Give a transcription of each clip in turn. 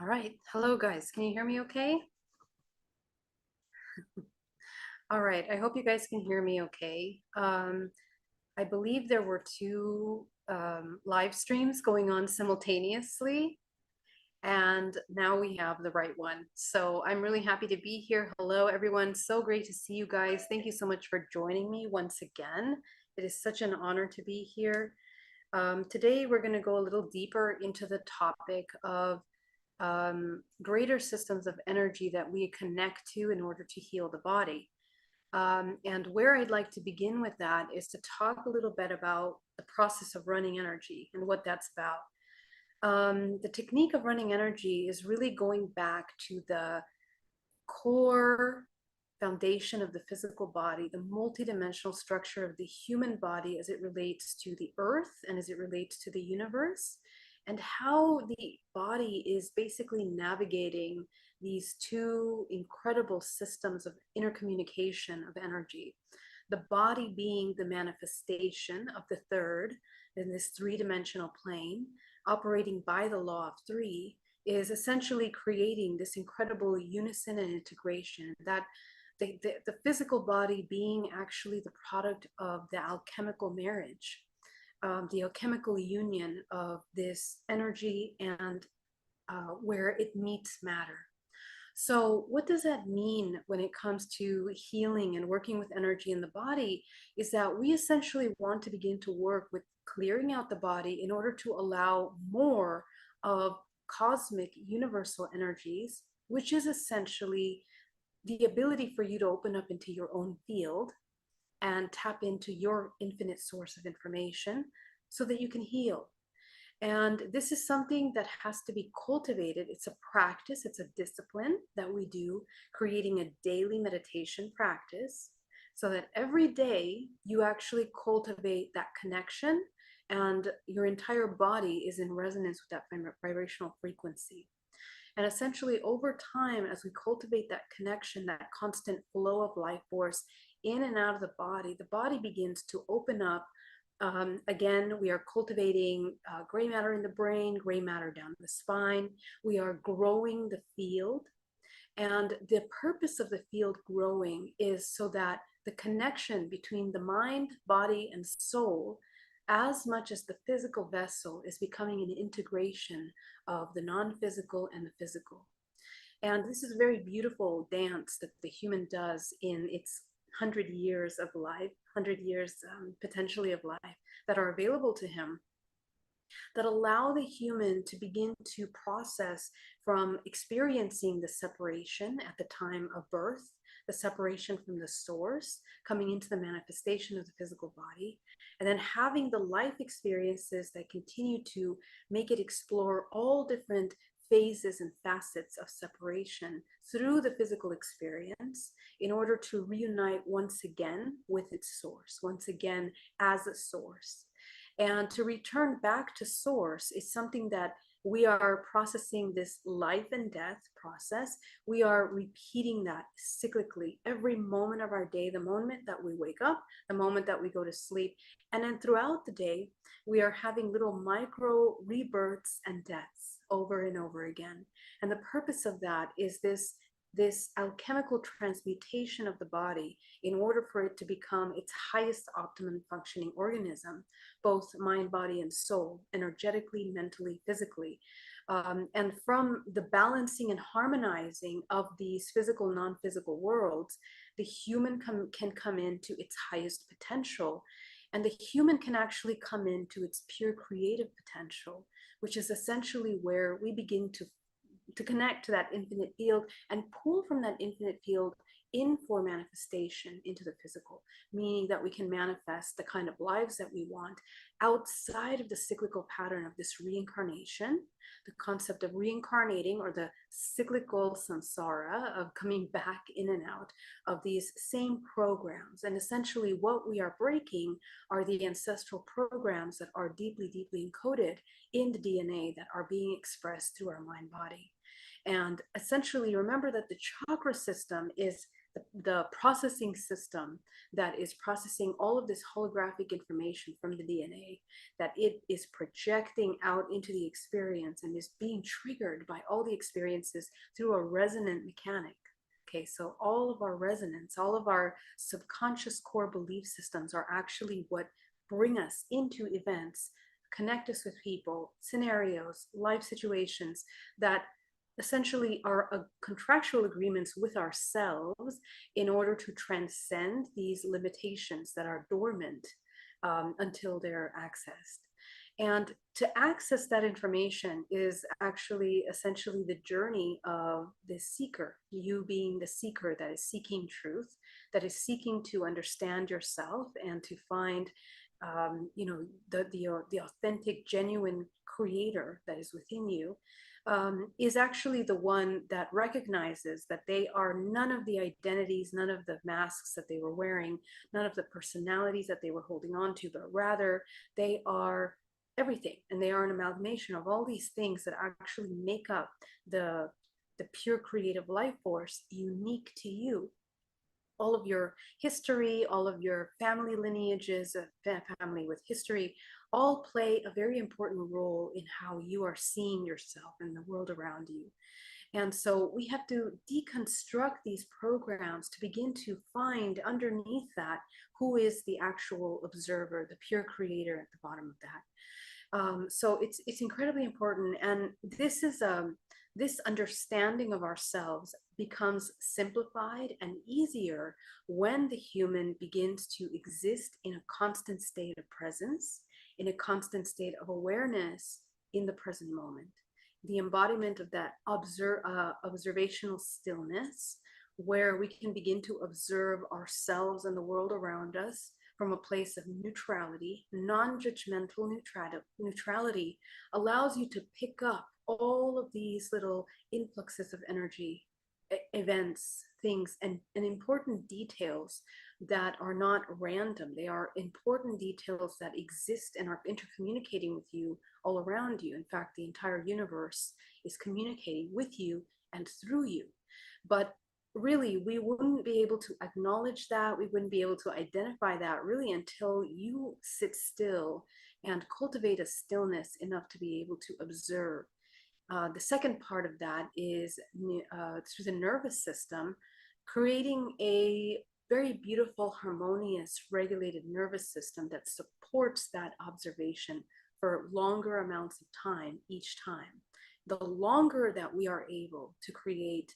right. Hello, guys. Can you hear me okay? All right. I hope you guys can hear me okay. I believe there were two live streams going on simultaneously, and now we have the right one. So I'm really happy to be here. Hello, everyone. So great to see you guys. Thank you so much for joining me once again. It is such an honor to be here. Today, we're going to go a little deeper into the topic of greater systems of energy that we connect to in order to heal the body. And where I'd like to begin with that is to talk a little bit about the process of running energy and what that's about. The technique of running energy is really going back to the core foundation of the physical body, the multidimensional structure of the human body as it relates to the earth and as it relates to the universe, and how the body is basically navigating these two incredible systems of intercommunication of energy. The body being the manifestation of the third in this three-dimensional plane, operating by the law of three, is essentially creating this incredible unison and integration that the physical body being actually the product of the alchemical marriage, the alchemical union of this energy and where it meets matter. So what does that mean when it comes to healing and working with energy in the body is that we essentially want to begin to work with clearing out the body in order to allow more of cosmic universal energies, which is essentially the ability for you to open up into your own field and tap into your infinite source of information so that you can heal. And this is something that has to be cultivated. It's a practice, it's a discipline that we do, creating a daily meditation practice so that every day you actually cultivate that connection and your entire body is in resonance with that vibrational frequency. And essentially, over time, as we cultivate that connection, that constant flow of life force in and out of the body begins to open up. Again, we are cultivating gray matter in the brain, gray matter down the spine. We are growing the field. And the purpose of the field growing is so that the connection between the mind, body, and soul, as much as the physical vessel, is becoming an integration of the non-physical and the physical. And this is a very beautiful dance that the human does in its 100 years of life, 100 years potentially of life that are available to him, that allow the human to begin to process from experiencing the separation at the time of birth, the separation from the source, coming into the manifestation of the physical body, and then having the life experiences that continue to make it explore all different phases and facets of separation through the physical experience in order to reunite once again with its source, once again as a source. And to return back to source is something that we are processing, this life and death process. We are repeating that cyclically every moment of our day, the moment that we wake up, the moment that we go to sleep. And then throughout the day, we are having little micro rebirths and deaths over and over again. And the purpose of that is this alchemical transmutation of the body in order for it to become its highest optimum functioning organism, both mind, body, and soul, energetically, mentally, physically. And from the balancing and harmonizing of these physical, non-physical worlds, the human can come into its highest potential. And the human can actually come into its pure creative potential, which is essentially where we begin to connect to that infinite field and pull from that infinite field in for manifestation into the physical, meaning that we can manifest the kind of lives that we want outside of the cyclical pattern of this reincarnation, the concept of reincarnating, or the cyclical samsara of coming back in and out of these same programs. And essentially what we are breaking are the ancestral programs that are deeply, deeply encoded in the DNA that are being expressed through our mind body. And essentially remember that the chakra system is the processing system that is processing all of this holographic information from the DNA, that it is projecting out into the experience and is being triggered by all the experiences through a resonant mechanic. Okay, so all of our resonance, all of our subconscious core belief systems are actually what bring us into events, connect us with people, scenarios, life situations that essentially are contractual agreements with ourselves in order to transcend these limitations that are dormant until they're accessed. And to access that information is actually essentially the journey of the seeker, you being the seeker that is seeking truth, that is seeking to understand yourself and to find, the authentic, genuine creator that is within you. Is actually the one that recognizes that they are none of the identities, none of the masks that they were wearing, none of the personalities that they were holding on to, but rather they are everything. And they are an amalgamation of all these things that actually make up the pure creative life force unique to you. All of your history, all of your family lineages, family with history, all play a very important role in how you are seeing yourself and the world around you. And so we have to deconstruct these programs to begin to find underneath that who is the actual observer, the pure creator at the bottom of that. So it's incredibly important, and this understanding of ourselves becomes simplified and easier when the human begins to exist in a constant state of presence, in a constant state of awareness in the present moment. The embodiment of that observational stillness, where we can begin to observe ourselves and the world around us from a place of neutrality. Non-judgmental neutrality allows you to pick up all of these little influxes of energy, events, things, and important details that are not random. They are important details that exist and are intercommunicating with you all around you. In fact, the entire universe is communicating with you and through you. But really, we wouldn't be able to acknowledge that. We wouldn't be able to identify that really until you sit still and cultivate a stillness enough to be able to observe. The second part of that is through the nervous system, creating a very beautiful, harmonious, regulated nervous system that supports that observation for longer amounts of time each time. The longer that we are able to create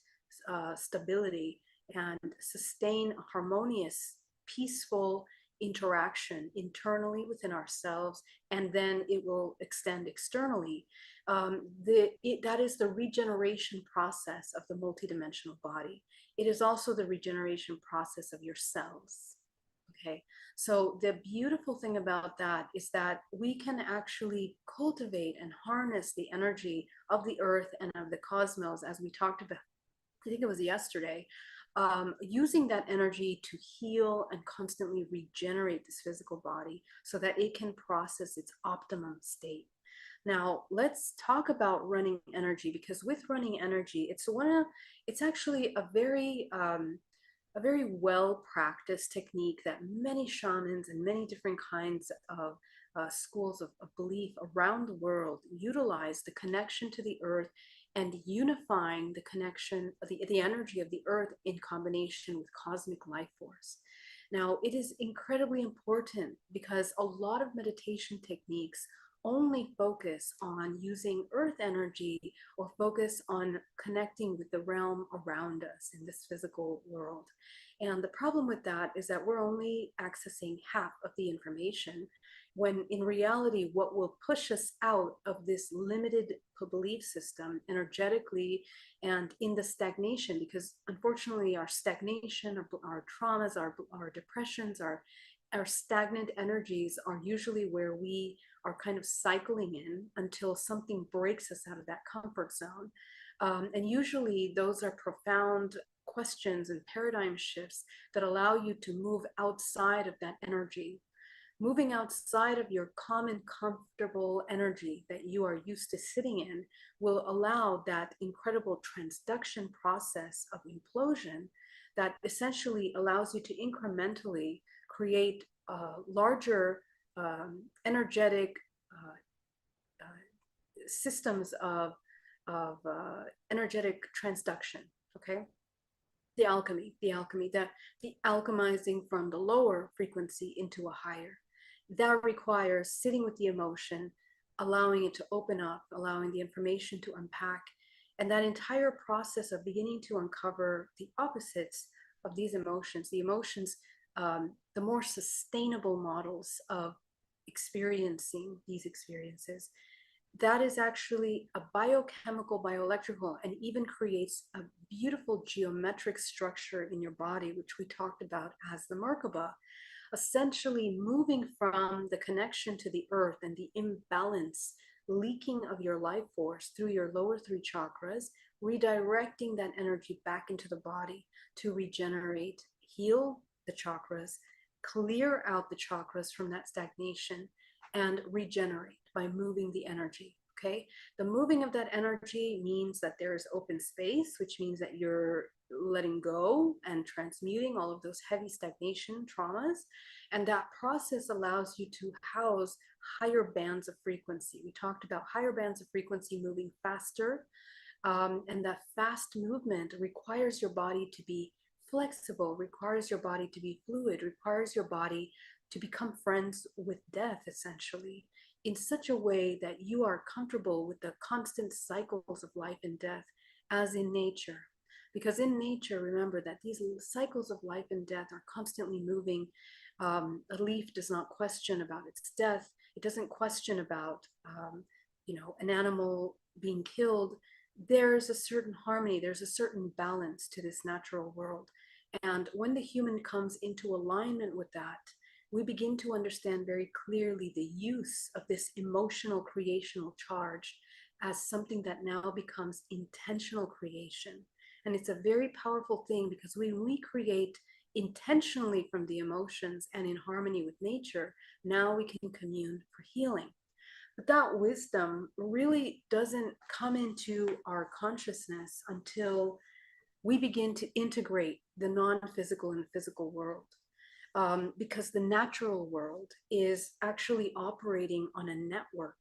stability and sustain a harmonious, peaceful interaction internally within ourselves, and then it will extend externally. That is the regeneration process of the multidimensional body. It is also the regeneration process of your cells. Okay, so the beautiful thing about that is that we can actually cultivate and harness the energy of the earth and of the cosmos, as we talked about, I think it was yesterday, using that energy to heal and constantly regenerate this physical body so that it can process its optimum state. Now, let's talk about running energy, because with running energy, it's actually a very well practiced technique that many shamans and many different kinds of schools of belief around the world utilize, the connection to the earth and unifying the connection of the energy of the earth in combination with cosmic life force. Now, it is incredibly important because a lot of meditation techniques only focus on using earth energy or focus on connecting with the realm around us in this physical world. And the problem with that is that we're only accessing half of the information, when in reality, what will push us out of this limited belief system energetically and in the stagnation, because unfortunately our stagnation, our traumas, our depressions, our stagnant energies are usually where we are kind of cycling in until something breaks us out of that comfort zone. And usually those are profound questions and paradigm shifts that allow you to move outside of that energy. Moving outside of your common, comfortable energy that you are used to sitting in will allow that incredible transduction process of implosion that essentially allows you to incrementally create larger energetic systems of energetic transduction. Okay, the alchemizing from the lower frequency into a higher. That requires sitting with the emotion, allowing it to open up, allowing the information to unpack. And that entire process of beginning to uncover the opposites of these emotions, the more sustainable models of experiencing these experiences, that is actually a biochemical, bioelectrical, and even creates a beautiful geometric structure in your body, which we talked about as the Merkaba, essentially moving from the connection to the earth and the imbalance, leaking of your life force through your lower three chakras, redirecting that energy back into the body to regenerate, heal the chakras, clear out the chakras from that stagnation, and regenerate by moving the energy. Okay, the moving of that energy means that there is open space, which means that you're letting go and transmuting all of those heavy stagnation traumas. And that process allows you to house higher bands of frequency. We talked about higher bands of frequency moving faster. And that fast movement requires your body to be flexible, requires your body to be fluid, requires your body to become friends with death, essentially, in such a way that you are comfortable with the constant cycles of life and death, as in nature. Because in nature, remember that these cycles of life and death are constantly moving. A leaf does not question about its death. It doesn't question about, an animal being killed. There's a certain harmony, there's a certain balance to this natural world. And when the human comes into alignment with that, we begin to understand very clearly the use of this emotional creational charge as something that now becomes intentional creation. And it's a very powerful thing, because when we create intentionally from the emotions and in harmony with nature, now we can commune for healing. But that wisdom really doesn't come into our consciousness until we begin to integrate the non-physical and physical world. Because the natural world is actually operating on a network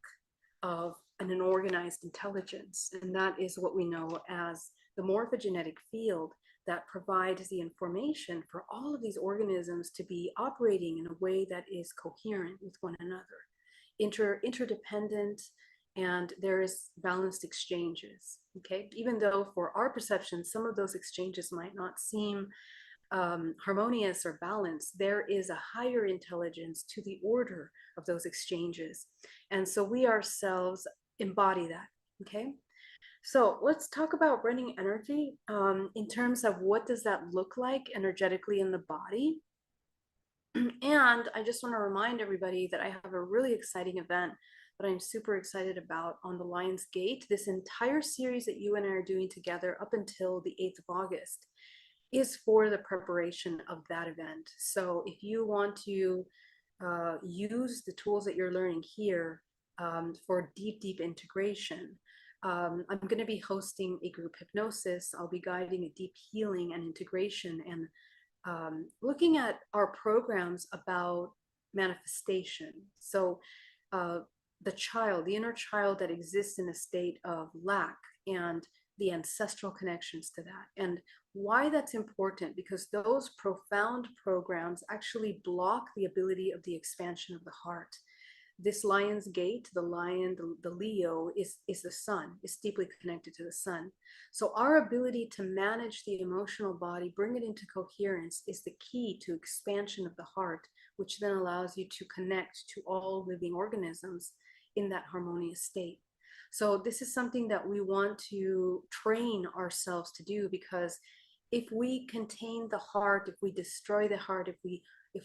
of an organized intelligence. And that is what we know as the morphogenetic field that provides the information for all of these organisms to be operating in a way that is coherent with one another, interdependent, and there is balanced exchanges. Okay, even though for our perception, some of those exchanges might not seem harmonious or balanced, there is a higher intelligence to the order of those exchanges. And so we ourselves embody that. Okay, so let's talk about running energy in terms of what does that look like energetically in the body. And I just want to remind everybody that I have a really exciting event that I'm super excited about on the Lion's Gate. This entire series that you and I are doing together up until the 8th of August is for the preparation of that event. So if you want to use the tools that you're learning here for deep integration, I'm going to be hosting a group hypnosis. I'll be guiding a deep healing and integration, and looking at our programs about manifestation. So the inner child that exists in a state of lack, and the ancestral connections to that. And why that's important, because those profound programs actually block the ability of the expansion of the heart. This Lion's Gate, the lion, the Leo, is the sun, is deeply connected to the sun. So our ability to manage the emotional body, bring it into coherence, is the key to expansion of the heart, which then allows you to connect to all living organisms in that harmonious state. So this is something that we want to train ourselves to do, because if we contain the heart, if we destroy the heart, if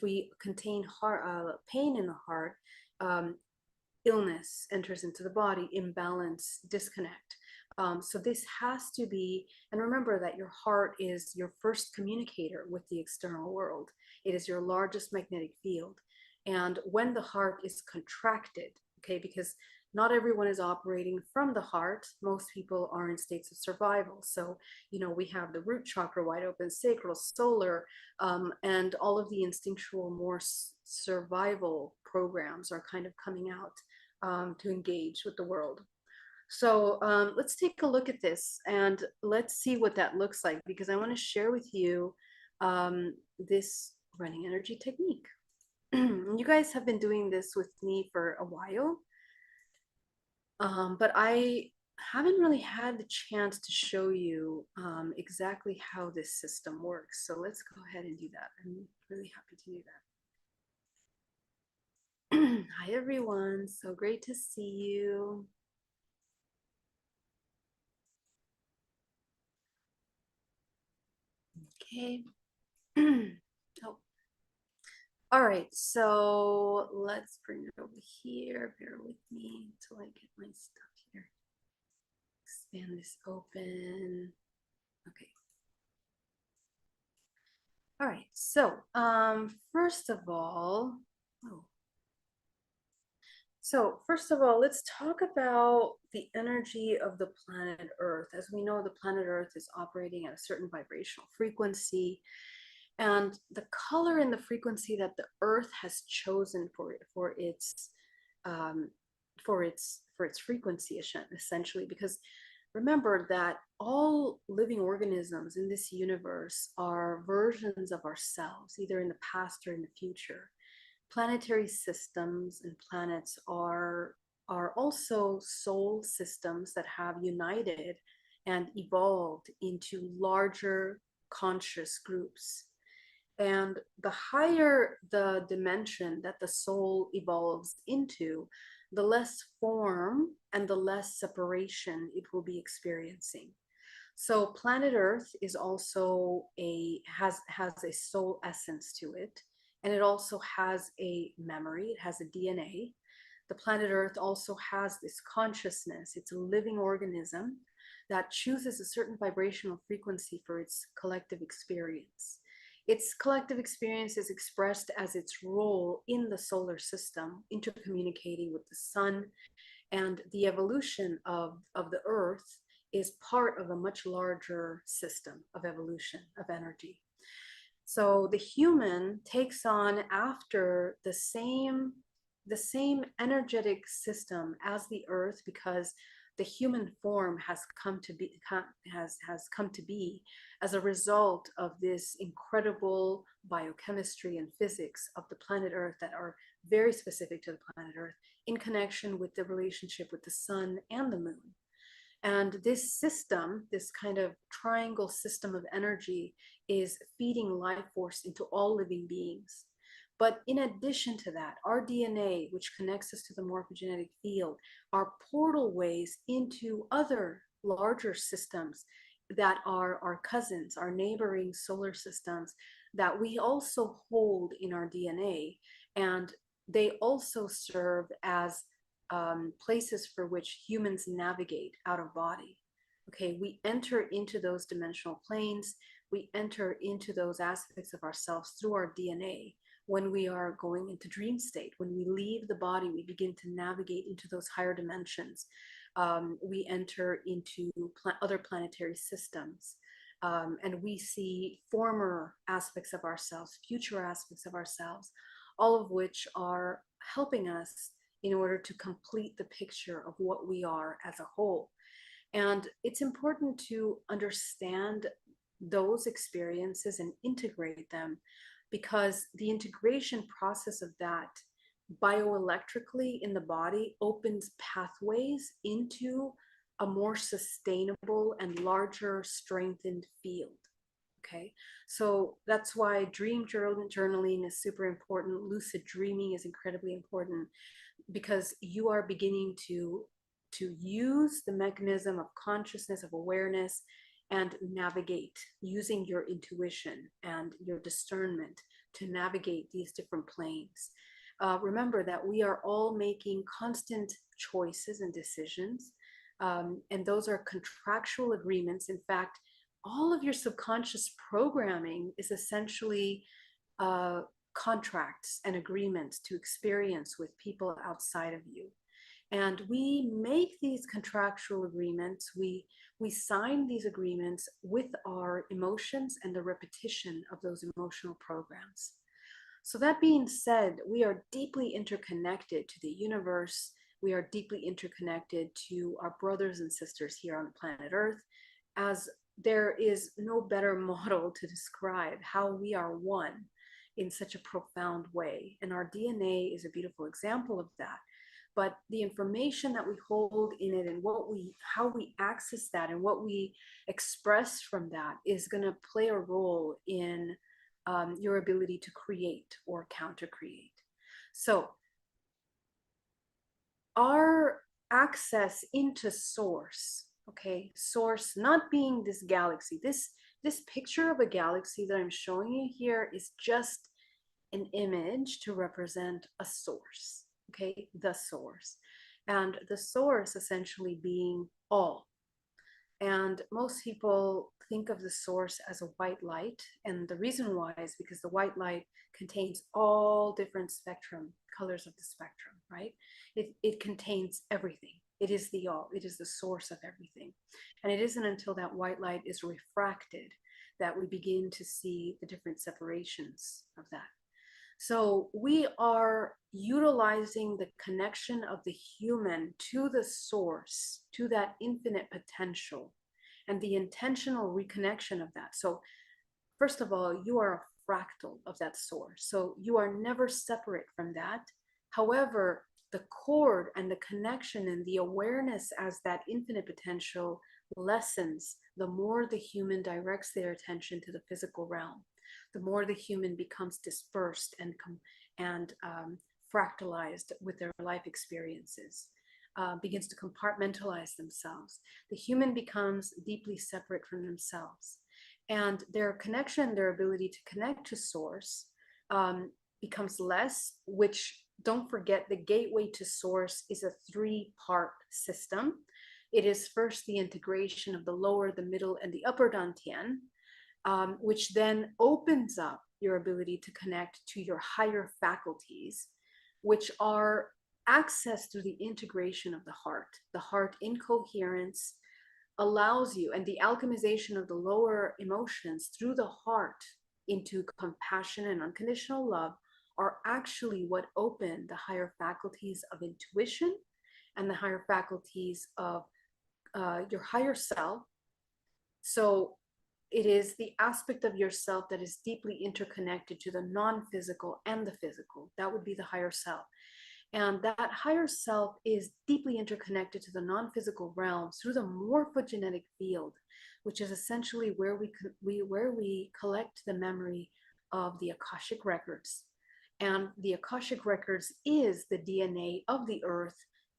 we contain pain in the heart, illness enters into the body, imbalance, disconnect. So this has to be, and remember that your heart is your first communicator with the external world. It is your largest magnetic field. And when the heart is contracted, okay, because Not everyone is operating from the heart. Most people are in states of survival. So, we have the root chakra wide open, sacral, solar, and all of the instinctual, more survival programs are kind of coming out to engage with the world. So let's take a look at this and let's see what that looks like, because I want to share with you this running energy technique. You guys have been doing this with me for a while, but I haven't really had the chance to show you exactly how this system works. So let's go ahead and do that. I'm really happy to do that. Hi, everyone. So great to see you. Okay. Oh, all right. So let's bring it over here. Bear with me until I get my stuff here. Expand this open. Okay. All right. So first of all, oh. So first of all, let's talk about the energy of the planet Earth. As we know, the planet Earth is operating at a certain vibrational frequency, and the color and the frequency that the Earth has chosen for its um, for its frequency, essentially, because remember that all living organisms in this universe are versions of ourselves, either in the past or in the future. Planetary systems and planets are also soul systems that have united and evolved into larger conscious groups. And the higher the dimension that the soul evolves into, the less form and the less separation it will be experiencing. So planet Earth is also has a soul essence to it, and it also has a memory. It has a DNA. The planet Earth also has this consciousness. It's a living organism that chooses a certain vibrational frequency for its collective experience. Its collective experience is expressed as its role in the solar system, intercommunicating with the sun, and the evolution of the Earth is part of a much larger system of evolution of energy. So the human takes on after the same energetic system as the Earth, because the human form has come to be as a result of this incredible biochemistry and physics of the planet Earth that are very specific to the planet Earth, in connection with the relationship with the sun and the moon. And this system, this kind of triangle system of energy, is feeding life force into all living beings. But in addition to that, our DNA, which connects us to the morphogenetic field, are portal ways into other larger systems that are our cousins, our neighboring solar systems, that we also hold in our DNA. And they also serve as places for which humans navigate out of body. Okay, we enter into those dimensional planes, we enter into those aspects of ourselves through our DNA. When we are going into dream state, when we leave the body, we begin to navigate into those higher dimensions. We enter into other planetary systems. And we see former aspects of ourselves, future aspects of ourselves, all of which are helping us in order to complete the picture of what we are as a whole. And it's important to understand those experiences and integrate them, because the integration process of that bioelectrically in the body opens pathways into a more sustainable and larger strengthened field. Okay, so that's why dream journaling is super important. Lucid dreaming is incredibly important, because you are beginning to use the mechanism of consciousness, of awareness, and navigate using your intuition and your discernment to navigate these different planes. Remember that we are all making constant choices and decisions, and those are contractual agreements. In fact, all of your subconscious programming is essentially contracts and agreements to experience with people outside of you. And we make these contractual agreements, we sign these agreements with our emotions and the repetition of those emotional programs. So that being said, we are deeply interconnected to the universe. We are deeply interconnected to our brothers and sisters here on planet Earth, as there is no better model to describe how we are one in such a profound way. And our DNA is a beautiful example of that. But the information that we hold in it and how we access that and what we express from that is going to play a role in your ability to create or counter create. So our access into source, okay, source not being this galaxy, this picture of a galaxy that I'm showing you here is just an image to represent a source, okay, the source. And the source essentially being all. And most people think of the source as a white light. And the reason why is because the white light contains all different spectrum, colors of the spectrum, right? It contains everything. It is the all, it is the source of everything. And it isn't until that white light is refracted that we begin to see the different separations of that. So we are utilizing the connection of the human to the source, to that infinite potential, and the intentional reconnection of that. So first of all, you are a fractal of that source. So you are never separate from that. However, the cord and the connection and the awareness as that infinite potential lessens the more the human directs their attention to the physical realm, the more the human becomes dispersed and fractalized with their life experiences, begins to compartmentalize themselves. The human becomes deeply separate from themselves. And their connection, their ability to connect to source becomes less, which, don't forget, the gateway to source is a three-part system. It is first the integration of the lower, the middle, and the upper dantian, which then opens up your ability to connect to your higher faculties, which are accessed through the integration of the heart. The heart in coherence allows you, and the alchemization of the lower emotions through the heart into compassion and unconditional love are actually what open the higher faculties of intuition and the higher faculties of your higher self. So it is the aspect of yourself that is deeply interconnected to the non-physical and the physical. That would be the higher self. And that higher self is deeply interconnected to the non-physical realm through the morphogenetic field, which is essentially where we collect the memory of the Akashic records. And the Akashic records is the DNA of the earth.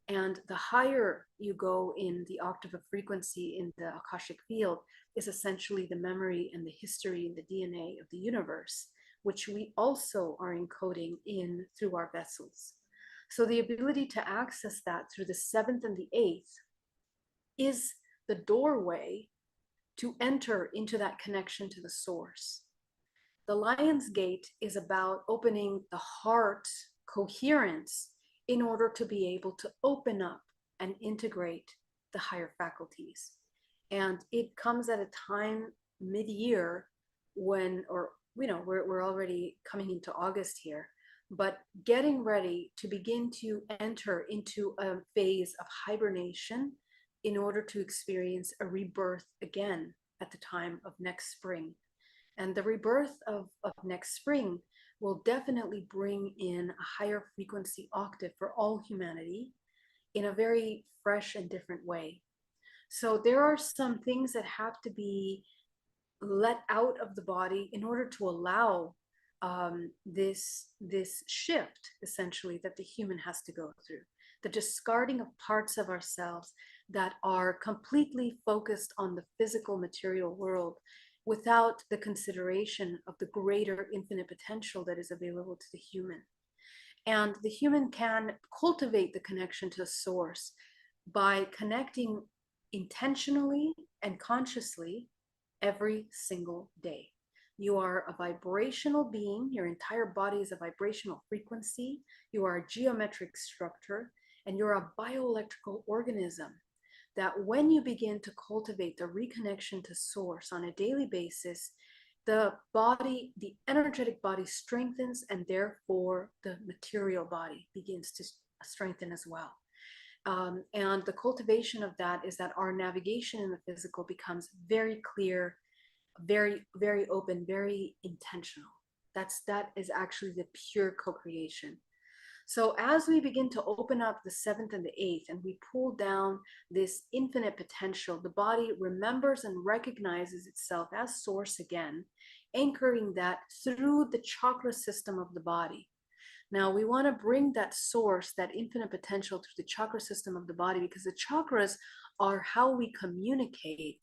And the higher you go in the octave of frequency in the Akashic field is essentially the memory and the history and the DNA of the universe, which we also are encoding in through our vessels. So the ability to access that through the seventh and the eighth is the doorway to enter into that connection to the source. The Lion's Gate is about opening the heart coherence in order to be able to open up and integrate the higher faculties. And it comes at a time mid-year when, or we're already coming into August here, but getting ready to begin to enter into a phase of hibernation in order to experience a rebirth again at the time of next spring. And the rebirth of next spring will definitely bring in a higher frequency octave for all humanity in a very fresh and different way. So there are some things that have to be let out of the body in order to allow this shift, essentially, that the human has to go through. The discarding of parts of ourselves that are completely focused on the physical material world without the consideration of the greater infinite potential that is available to the human. And the human can cultivate the connection to the source by connecting intentionally and consciously every single day. You are a vibrational being. Your entire body is a vibrational frequency. You are a geometric structure. And you're a bioelectrical organism that when you begin to cultivate the reconnection to source on a daily basis, the body, the energetic body strengthens, and therefore the material body begins to strengthen as well. And the cultivation of that is that our navigation in the physical becomes very clear, very, very open, very intentional. That is actually the pure co-creation. So as we begin to open up the seventh and the eighth, and we pull down this infinite potential, the body remembers and recognizes itself as source again, anchoring that through the chakra system of the body. Now we want to bring that source, that infinite potential, through the chakra system of the body, because the chakras are how we communicate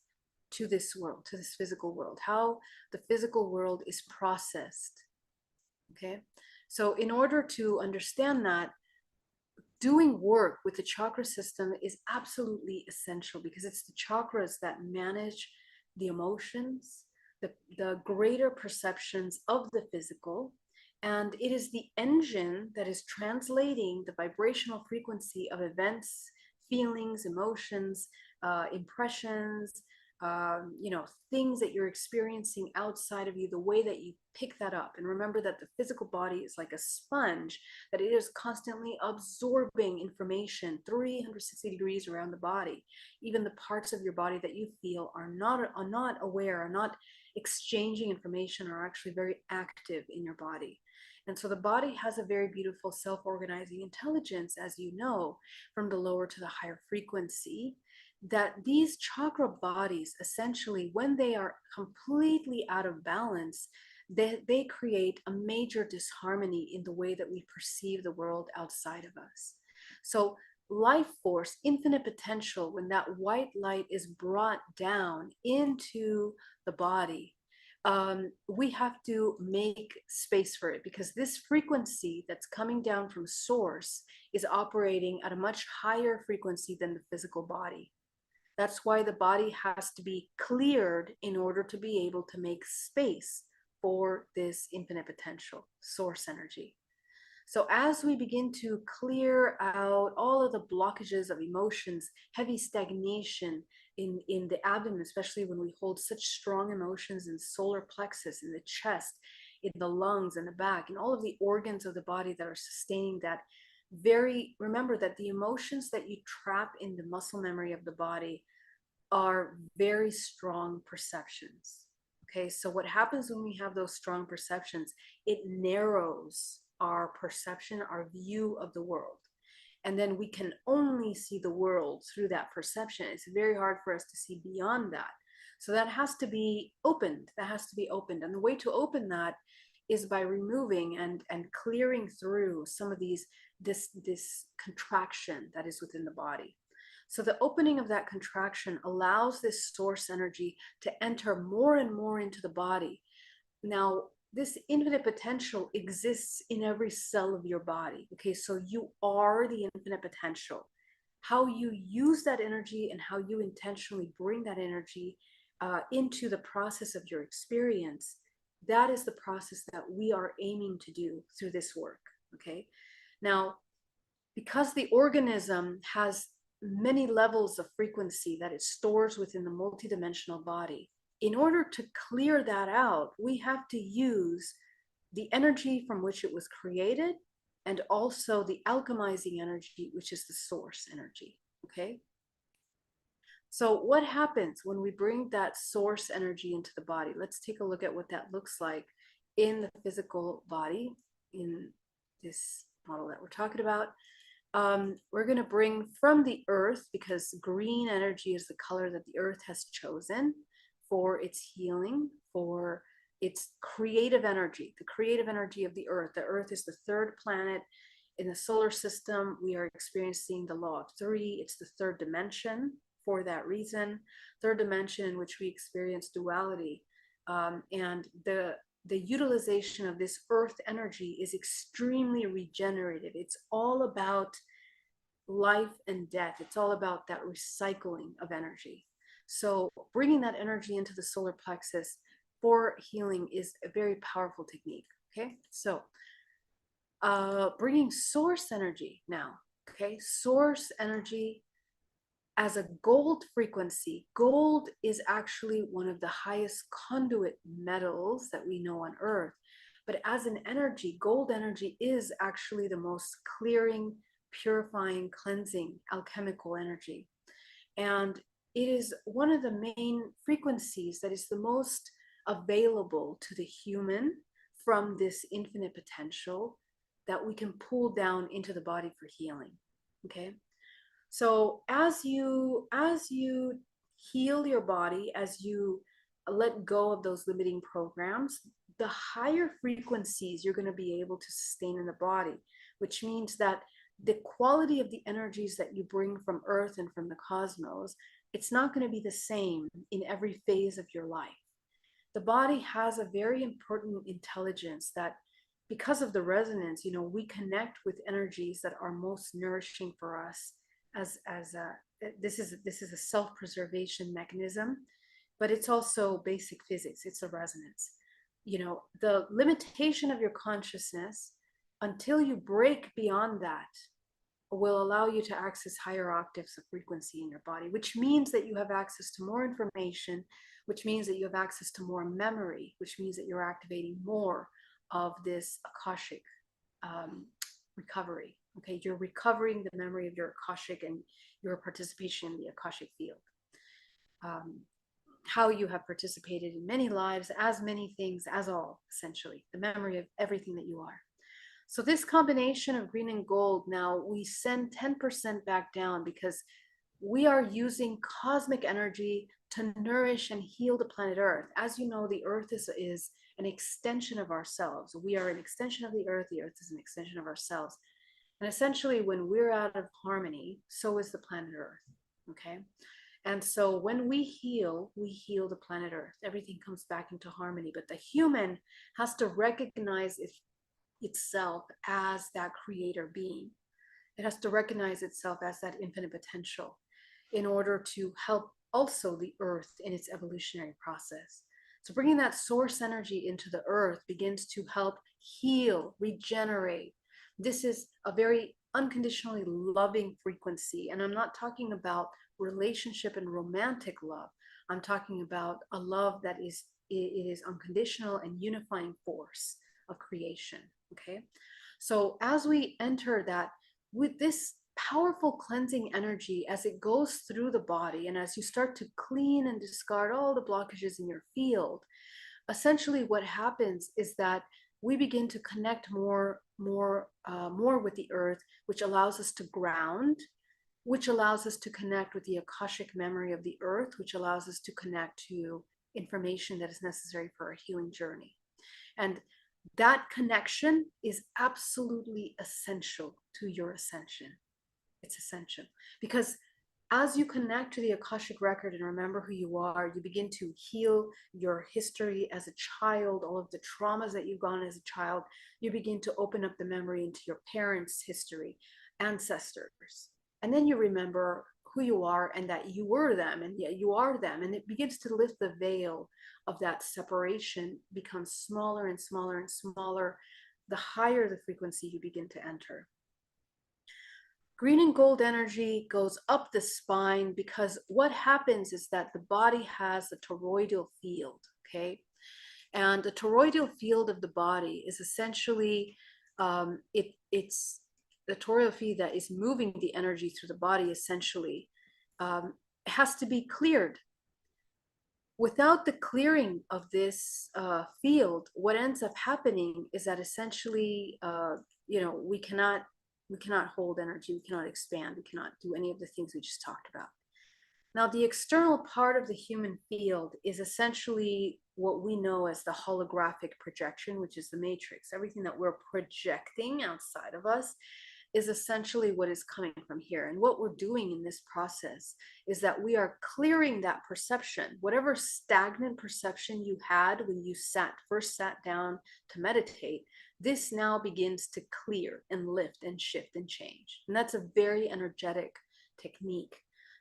to this world, to this physical world, how the physical world is processed. Okay. So in order to understand that, doing work with the chakra system is absolutely essential, because it's the chakras that manage the emotions, the greater perceptions of the physical, and it is the engine that is translating the vibrational frequency of events, feelings, emotions, impressions, things that you're experiencing outside of you, the way that you pick that up. And remember that the physical body is like a sponge, that it is constantly absorbing information 360 degrees around the body. Even the parts of your body that you feel are not aware, are not exchanging information, are actually very active in your body. And so the body has a very beautiful self-organizing intelligence, as you know, from the lower to the higher frequency, that these chakra bodies, essentially, when they are completely out of balance, they create a major disharmony in the way that we perceive the world outside of us. So life force, infinite potential, when that white light is brought down into the body, we have to make space for it, because this frequency that's coming down from source is operating at a much higher frequency than the physical body. That's why the body has to be cleared in order to be able to make space for this infinite potential, source energy. So as we begin to clear out all of the blockages of emotions, heavy stagnation in the abdomen, especially when we hold such strong emotions in solar plexus, in the chest, in the lungs, in the back, in all of the organs of the body that are sustaining that, remember that the emotions that you trap in the muscle memory of the body are very strong perceptions. Okay, so what happens when we have those strong perceptions? It narrows our perception, our view of the world. And then we can only see the world through that perception. It's very hard for us to see beyond that. So that has to be opened. That has to be opened. And the way to open that is by removing and clearing through some of this contraction that is within the body. So the opening of that contraction allows this source energy to enter more and more into the body. Now, this infinite potential exists in every cell of your body. Okay, so you are the infinite potential. How you use that energy and how you intentionally bring that energy into the process of your experience, that is the process that we are aiming to do through this work. Okay, now, because the organism has many levels of frequency that it stores within the multidimensional body, in order to clear that out, we have to use the energy from which it was created, and also the alchemizing energy, which is the source energy. Okay. So what happens when we bring that source energy into the body? Let's take a look at what that looks like in the physical body in this model that we're talking about. We're going to bring from the earth, because green energy is the color that the earth has chosen for its healing, for its creative energy, the creative energy of the earth. The earth is the third planet in the solar system. We are experiencing the law of three. It's the third dimension for that reason, third dimension in which we experience duality. And the utilization of this earth energy is extremely regenerative. It's all about life and death. It's all about that recycling of energy. So bringing that energy into the solar plexus for healing is a very powerful technique. Okay, so bringing source energy now. Okay, source energy as a gold frequency. Gold is actually one of the highest conduit metals that we know on Earth. But as an energy, gold energy is actually the most clearing, purifying, cleansing, alchemical energy. And it is one of the main frequencies that is the most available to the human from this infinite potential that we can pull down into the body for healing. Okay. So as you heal your body, as you let go of those limiting programs, the higher frequencies you're going to be able to sustain in the body, which means that the quality of the energies that you bring from Earth and from the cosmos, it's not going to be the same in every phase of your life. The body has a very important intelligence that, because of the resonance, we connect with energies that are most nourishing for us. As a This is a self-preservation mechanism, but it's also basic physics. It's a resonance. The limitation of your consciousness, until you break beyond that, will allow you to access higher octaves of frequency in your body, which means that you have access to more information, which means that you have access to more memory, which means that you're activating more of this Akashic recovery. Okay, you're recovering the memory of your Akashic and your participation in the Akashic field. How you have participated in many lives, as many things as all, essentially, the memory of everything that you are. So this combination of green and gold, now we send 10% back down because we are using cosmic energy to nourish and heal the planet Earth. As you know, the Earth is an extension of ourselves. We are an extension of the Earth is an extension of ourselves. And essentially, when we're out of harmony, so is the planet Earth. Okay. And so when we heal the planet Earth. Everything comes back into harmony. But the human has to recognize itself as that creator being. It has to recognize itself as that infinite potential in order to help also the Earth in its evolutionary process. So bringing that source energy into the Earth begins to help heal, regenerate. This is a very unconditionally loving frequency. And I'm not talking about relationship and romantic love. I'm talking about a love that it is unconditional and unifying force of creation. Okay. So as we enter that, with this powerful cleansing energy, as it goes through the body and as you start to clean and discard all the blockages in your field, essentially what happens is that we begin to connect more with the Earth, which allows us to ground, which allows us to connect with the Akashic memory of the Earth, which allows us to connect to information that is necessary for our healing journey. And that connection is absolutely essential to your ascension. It's essential because as you connect to the Akashic record and remember who you are, you begin to heal your history as a child, all of the traumas that you've gone as a child. You begin to open up the memory into your parents' history, ancestors. And then you remember who you are and that you were them and yet you are them. And it begins to lift the veil of that separation, becomes smaller and smaller and smaller, the higher the frequency you begin to enter. Green and gold energy goes up the spine because what happens is that the body has a toroidal field, okay? And the toroidal field of the body is essentially, it's the toroidal field that is moving the energy through the body essentially has to be cleared. Without the clearing of this field, what ends up happening is that essentially, we cannot hold energy, we cannot expand, we cannot do any of the things we just talked about. Now, the external part of the human field is essentially what we know as the holographic projection, which is the matrix. Everything that we're projecting outside of us is essentially what is coming from here. And what we're doing in this process is that we are clearing that perception. Whatever stagnant perception you had when you first sat down to meditate, this now begins to clear and lift and shift and change. And that's a very energetic technique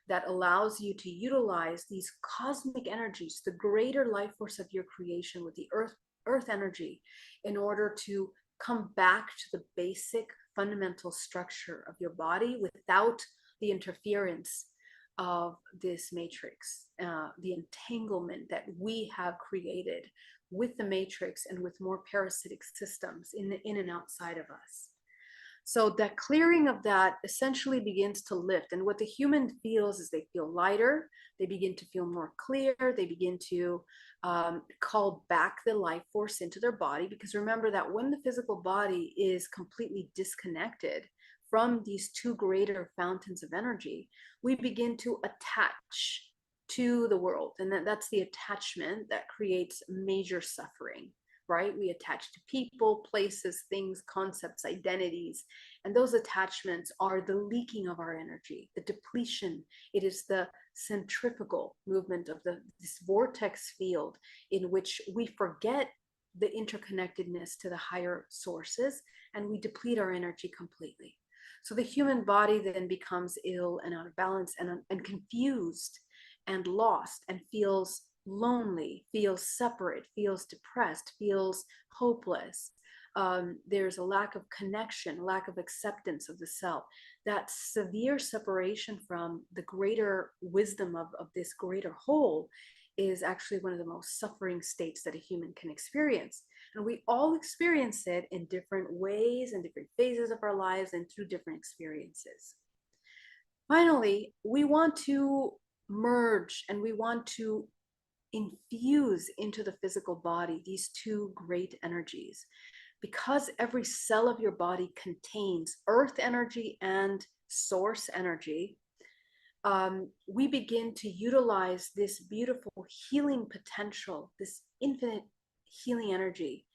that allows you to utilize these cosmic energies, the greater life force of your creation with the earth energy, in order to come back to the basic fundamental structure of your body without the interference of this matrix, the entanglement that we have created with the matrix and with more parasitic systems in and outside of us. So that clearing of that essentially begins to lift. And what the human feels is they feel lighter, they begin to feel more clear, they begin to call back the life force into their body. Because remember that when the physical body is completely disconnected from these two greater fountains of energy, we begin to attach to the world. And that's the attachment that creates major suffering, right? We attach to people, places, things, concepts, identities. And those attachments are the leaking of our energy, the depletion. It is the centrifugal movement of this vortex field in which we forget the interconnectedness to the higher sources and we deplete our energy completely. So the human body then becomes ill and out of balance and confused and lost and feels lonely, feels separate, feels depressed, feels hopeless. There's a lack of connection, lack of acceptance of the self. That severe separation from the greater wisdom of this greater whole is actually one of the most suffering states that a human can experience. And we all experience it in different ways and different phases of our lives and through different experiences. Finally, we want to merge and we want to infuse into the physical body these two great energies. Because every cell of your body contains earth energy and source energy, we begin to utilize this beautiful healing potential, this infinite healing energy,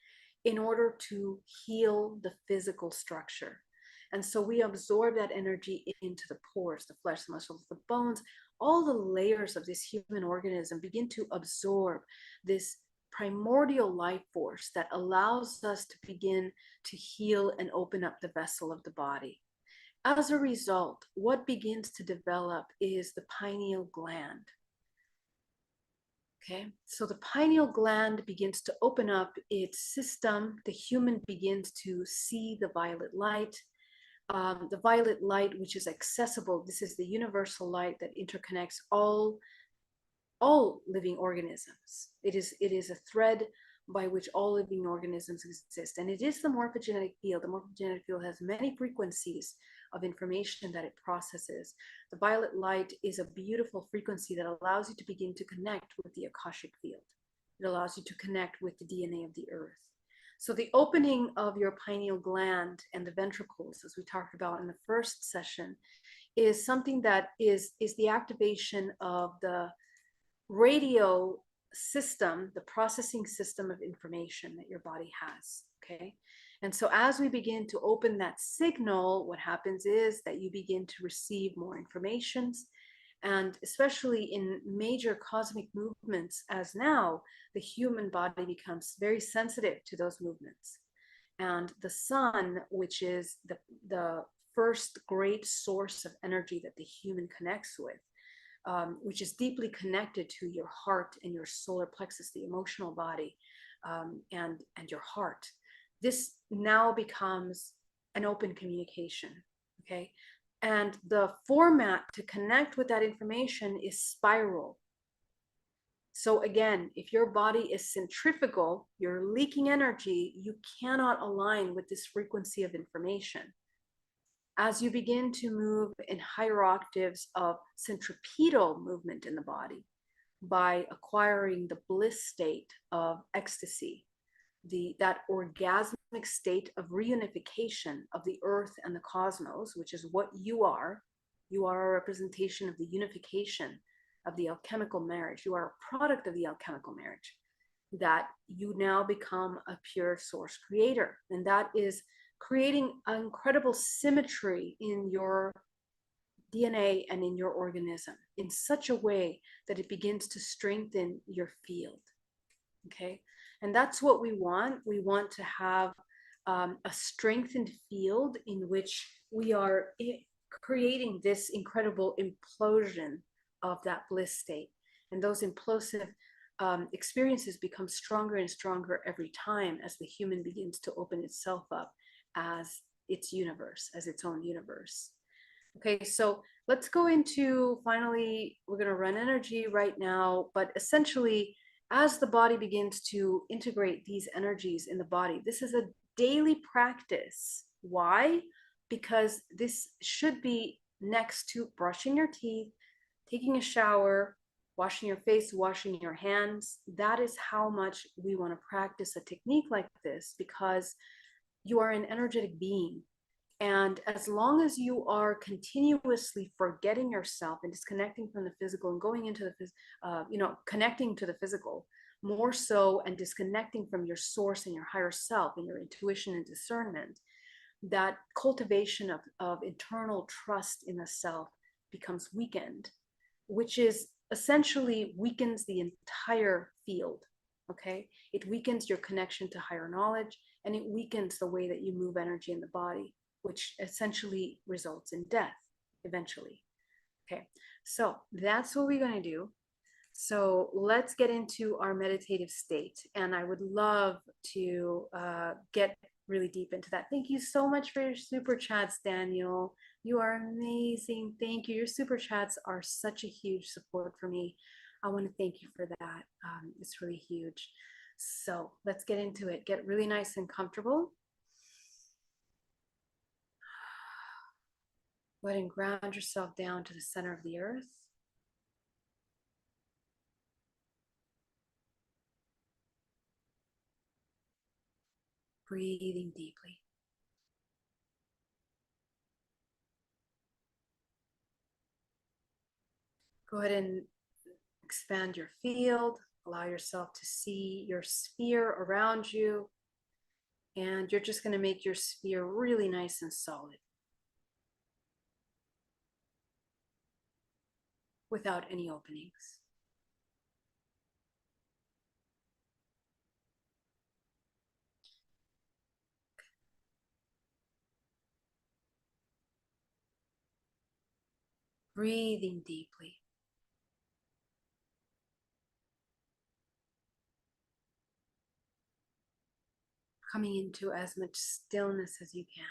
in order to heal the physical structure. And so we absorb that energy into the pores, the flesh, the muscles, the bones. All the layers of this human organism begin to absorb this primordial life force that allows us to begin to heal and open up the vessel of the body. As a result, what begins to develop is the pineal gland. Okay, so the pineal gland begins to open up its system. The human begins to see the violet light. The violet light, which is accessible, this is the universal light that interconnects all living organisms. It is a thread by which all living organisms exist. And it is the morphogenetic field. The morphogenetic field has many frequencies of information that it processes. The violet light is a beautiful frequency that allows you to begin to connect with the Akashic field. It allows you to connect with the DNA of the earth. So the opening of your pineal gland and the ventricles, as we talked about in the first session, is something that is the activation of the radio system, the processing system of information that your body has, okay? And so as we begin to open that signal, what happens is that you begin to receive more informations. And especially in major cosmic movements, as now, the human body becomes very sensitive to those movements. And the sun, which is the first great source of energy that the human connects with, which is deeply connected to your heart and your solar plexus, the emotional body, and your heart. This now becomes an open communication, okay? And the format to connect with that information is spiral. So again, if your body is centrifugal, you're leaking energy, you cannot align with this frequency of information. As you begin to move in higher octaves of centripetal movement in the body by acquiring the bliss state of ecstasy, that orgasmic state of reunification of the earth and the cosmos, which is what you are. You are a representation of the unification of the alchemical marriage. You are a product of the alchemical marriage, that you now become a pure source creator. And that is creating an incredible symmetry in your DNA and in your organism in such a way that it begins to strengthen your field. Okay. And that's what we want. We want to have a strengthened field in which we are creating this incredible implosion of that bliss state. And those implosive experiences become stronger and stronger every time as the human begins to open itself up as its universe, as its own universe. Okay, so let's go into, finally, we're going to run energy right now, but essentially, as the body begins to integrate these energies in the body, this is a daily practice. Why? Because this should be next to brushing your teeth, taking a shower, washing your face, washing your hands. That is how much we want to practice a technique like this, because you are an energetic being. And as long as you are continuously forgetting yourself and disconnecting from the physical and going into the, connecting to the physical more so, and disconnecting from your source and your higher self and your intuition and discernment, that cultivation of internal trust in the self becomes weakened, which is essentially weakens the entire field. Okay. It weakens your connection to higher knowledge, and it weakens the way that you move energy in the body, which essentially results in death eventually. Okay, so that's what we're going to do. So let's get into our meditative state. And I would love to get really deep into that. Thank you so much for your super chats, Daniel. You are amazing. Thank you. Your super chats are such a huge support for me. I want to thank you for that. It's really huge. So let's get into it. Get really nice and comfortable. Go ahead and ground yourself down to the center of the earth. Breathing deeply. Go ahead and expand your field. Allow yourself to see your sphere around you. And you're just going to make your sphere really nice and solid without any openings. Breathing deeply. Coming into as much stillness as you can.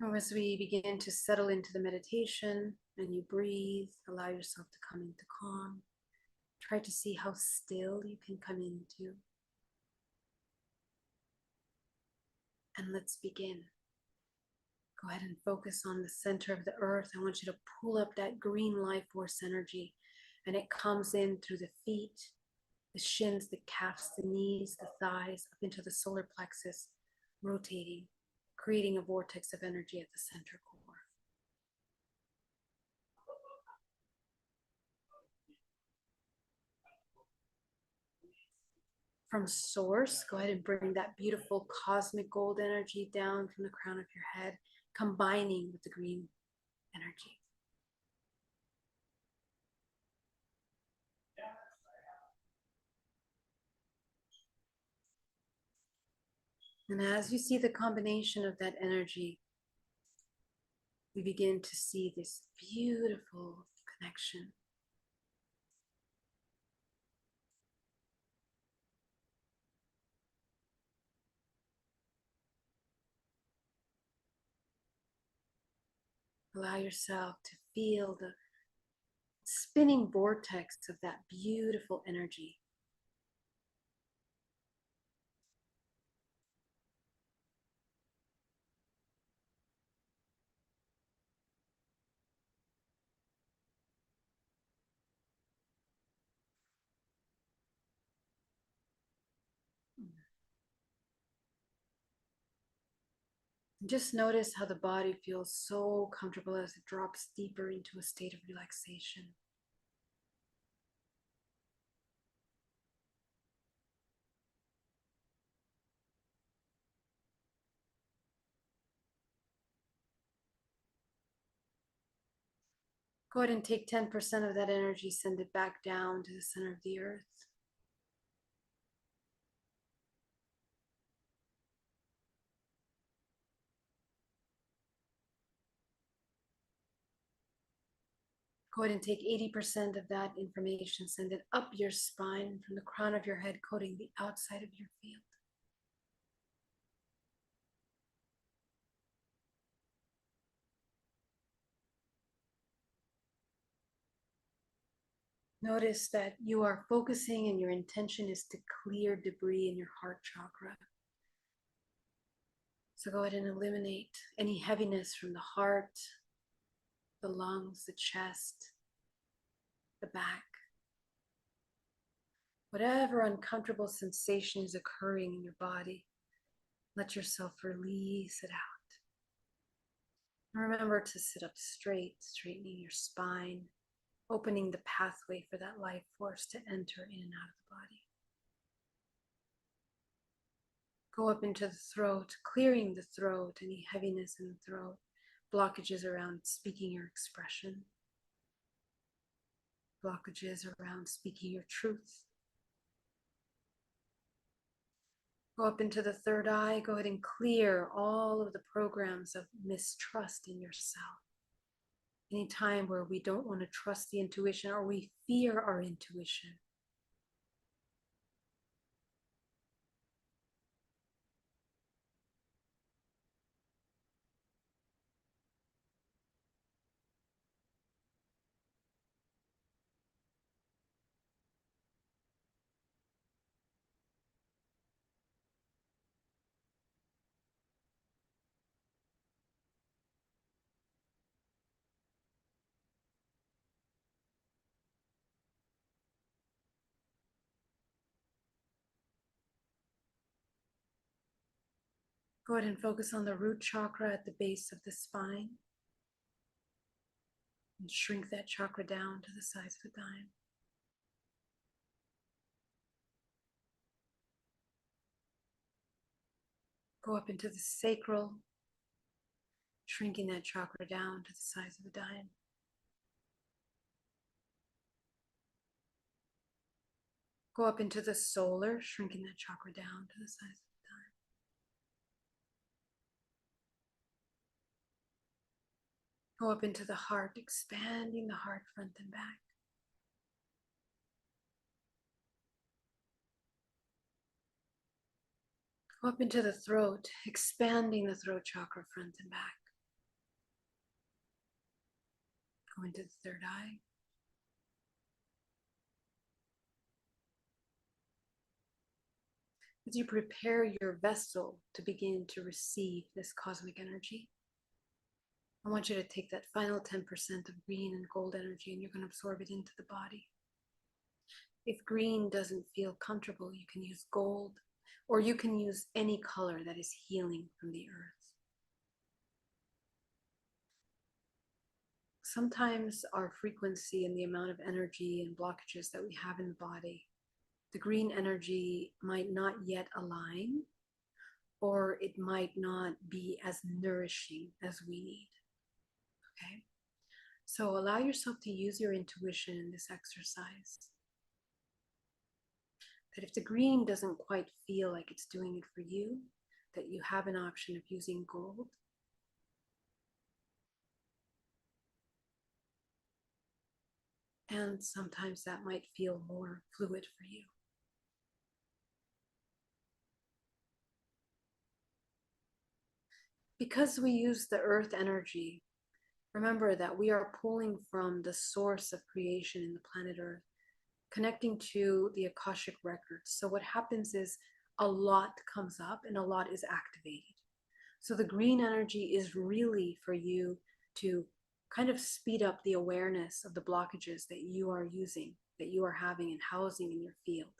And as we begin to settle into the meditation and you breathe, allow yourself to come into calm. Try to see how still you can come into. And let's begin. Go ahead and focus on the center of the earth. I want you to pull up that green life force energy, and it comes in through the feet, the shins, the calves, the knees, the thighs, up into the solar plexus, rotating, creating a vortex of energy at the center core. From source, go ahead and bring that beautiful cosmic gold energy down from the crown of your head, combining with the green energy. And as you see the combination of that energy, we begin to see this beautiful connection. Allow yourself to feel the spinning vortex of that beautiful energy. Just notice how the body feels so comfortable as it drops deeper into a state of relaxation. Go ahead and take 10% of that energy, send it back down to the center of the earth. Go ahead and take 80% of that information, send it up your spine from the crown of your head, coating the outside of your field. Notice that you are focusing and your intention is to clear debris in your heart chakra. So go ahead and eliminate any heaviness from the heart, the lungs, the chest, the back. Whatever uncomfortable sensation is occurring in your body, let yourself release it out. And remember to sit up straight, straightening your spine, opening the pathway for that life force to enter in and out of the body. Go up into the throat, clearing the throat, any heaviness in the throat, blockages around speaking your expression, blockages around speaking your truth. Go up into the third eye, go ahead and clear all of the programs of mistrust in yourself. Any time where we don't want to trust the intuition or we fear our intuition. Go ahead and focus on the root chakra at the base of the spine. And shrink that chakra down to the size of a dime. Go up into the sacral, shrinking that chakra down to the size of a dime. Go up into the solar, shrinking that chakra down to the size of a dime. Go up into the heart, expanding the heart front and back. Go up into the throat, expanding the throat chakra front and back. Go into the third eye. As you prepare your vessel to begin to receive this cosmic energy, I want you to take that final 10% of green and gold energy and you're going to absorb it into the body. If green doesn't feel comfortable, you can use gold, or you can use any color that is healing from the earth. Sometimes our frequency and the amount of energy and blockages that we have in the body, the green energy might not yet align, or it might not be as nourishing as we need. Okay? So allow yourself to use your intuition in this exercise. That if the green doesn't quite feel like it's doing it for you, that you have an option of using gold. And sometimes that might feel more fluid for you. Because we use the earth energy, remember that we are pulling from the source of creation in the planet Earth, connecting to the Akashic records. So what happens is a lot comes up and a lot is activated. So the green energy is really for you to kind of speed up the awareness of the blockages that you are using, that you are having and housing in your field.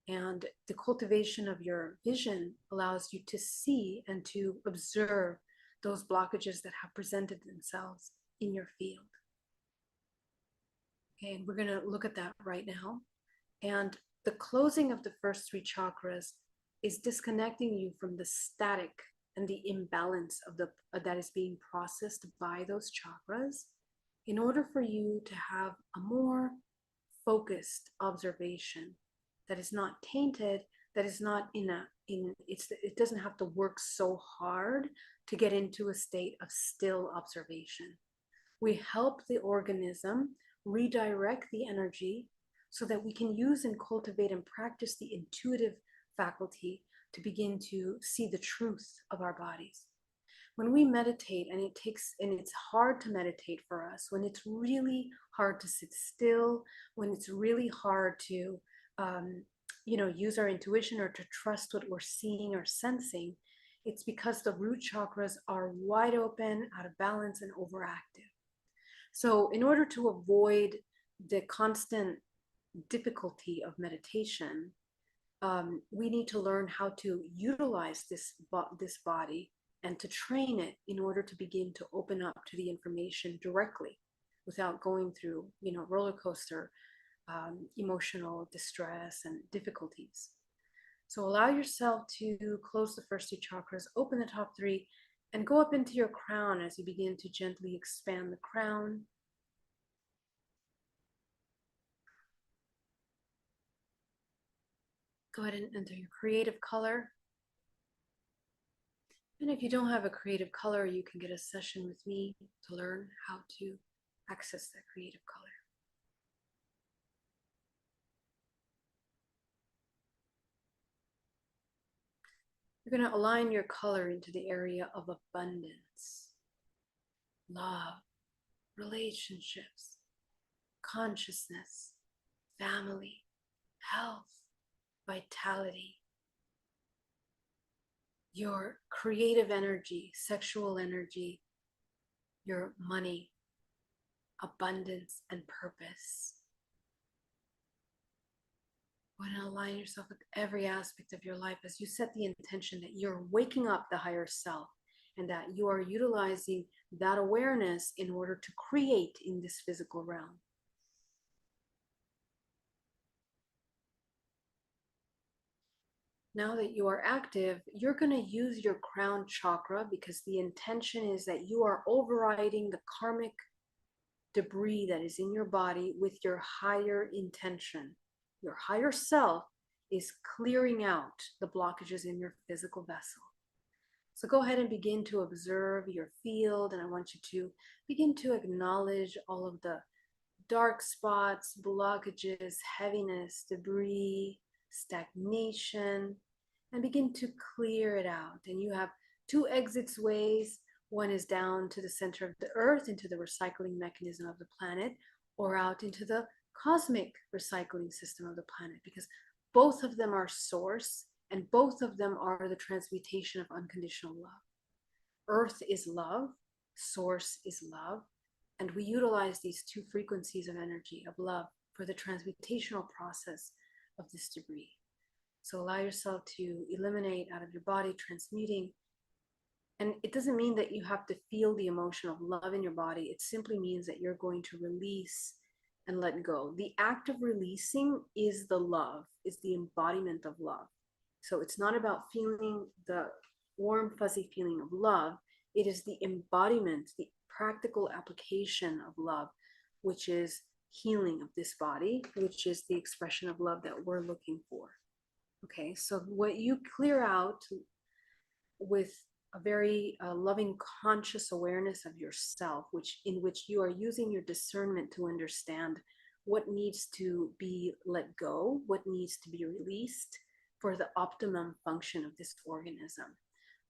And the cultivation of your vision allows you to see and to observe those blockages that have presented themselves in your field. Okay, and we're going to look at that right now. And the closing of the first three chakras is disconnecting you from the static and the imbalance of that is being processed by those chakras in order for you to have a more focused observation that is not tainted, that is not it doesn't have to work so hard to get into a state of still observation. We help the organism redirect the energy so that we can use and cultivate and practice the intuitive faculty to begin to see the truth of our bodies. When we meditate, and it's hard to meditate for us, when it's really hard to sit still, when it's really hard to use our intuition or to trust what we're seeing or sensing, it's because the root chakras are wide open, out of balance, and overactive. So in order to avoid the constant difficulty of meditation, we need to learn how to utilize this body and to train it in order to begin to open up to the information directly without going through, roller coaster emotional distress and difficulties. So allow yourself to close the first two chakras, open the top three, and go up into your crown as you begin to gently expand the crown. Go ahead and enter your creative color. And if you don't have a creative color, you can get a session with me to learn how to access that creative color. You're going to align your color into the area of abundance, love, relationships, consciousness, family, health, vitality, your creative energy, sexual energy, your money, abundance, and purpose. Go ahead and align yourself with every aspect of your life as you set the intention that you're waking up the higher self and that you are utilizing that awareness in order to create in this physical realm. Now that you are active, you're going to use your crown chakra because the intention is that you are overriding the karmic debris that is in your body with your higher intention. Your higher self is clearing out the blockages in your physical vessel. So go ahead and begin to observe your field, and I want you to begin to acknowledge all of the dark spots, blockages, heaviness, debris, stagnation, and begin to clear it out. And you have two exits ways. One is down to the center of the earth into the recycling mechanism of the planet, or out into the cosmic recycling system of the planet, because both of them are source and both of them are the transmutation of unconditional love. Earth is love, source is love, and we utilize these two frequencies of energy of love for the transmutational process of this debris. So allow yourself to eliminate out of your body, transmuting. And it doesn't mean that you have to feel the emotion of love in your body. It simply means that you're going to release and let go. The act of releasing is the love, is the embodiment of love. So it's not about feeling the warm, fuzzy feeling of love. It is the embodiment, the practical application of love, which is healing of this body, which is the expression of love that we're looking for. Okay, so what you clear out with a very loving, conscious awareness of yourself, in which you are using your discernment to understand what needs to be let go, what needs to be released for the optimum function of this organism.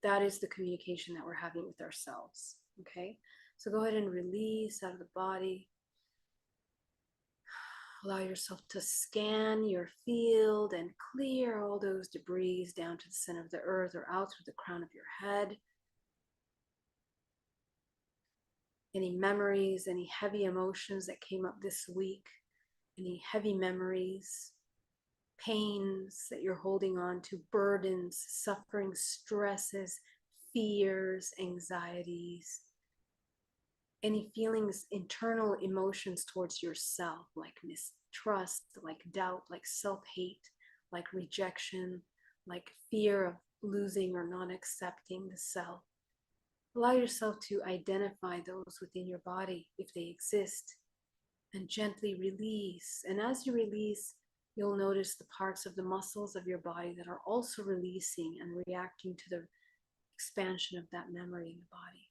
That is the communication that we're having with ourselves. Okay, so go ahead and release out of the body. Allow yourself to scan your field and clear all those debris down to the center of the earth or out through the crown of your head. Any memories, any heavy emotions that came up this week, any heavy memories, pains that you're holding on to, burdens, suffering, stresses, fears, anxieties, any feelings, internal emotions towards yourself, like mistrust, like doubt, like self-hate, like rejection, like fear of losing or not accepting the self. Allow yourself to identify those within your body if they exist and gently release. And as you release, you'll notice the parts of the muscles of your body that are also releasing and reacting to the expansion of that memory in the body.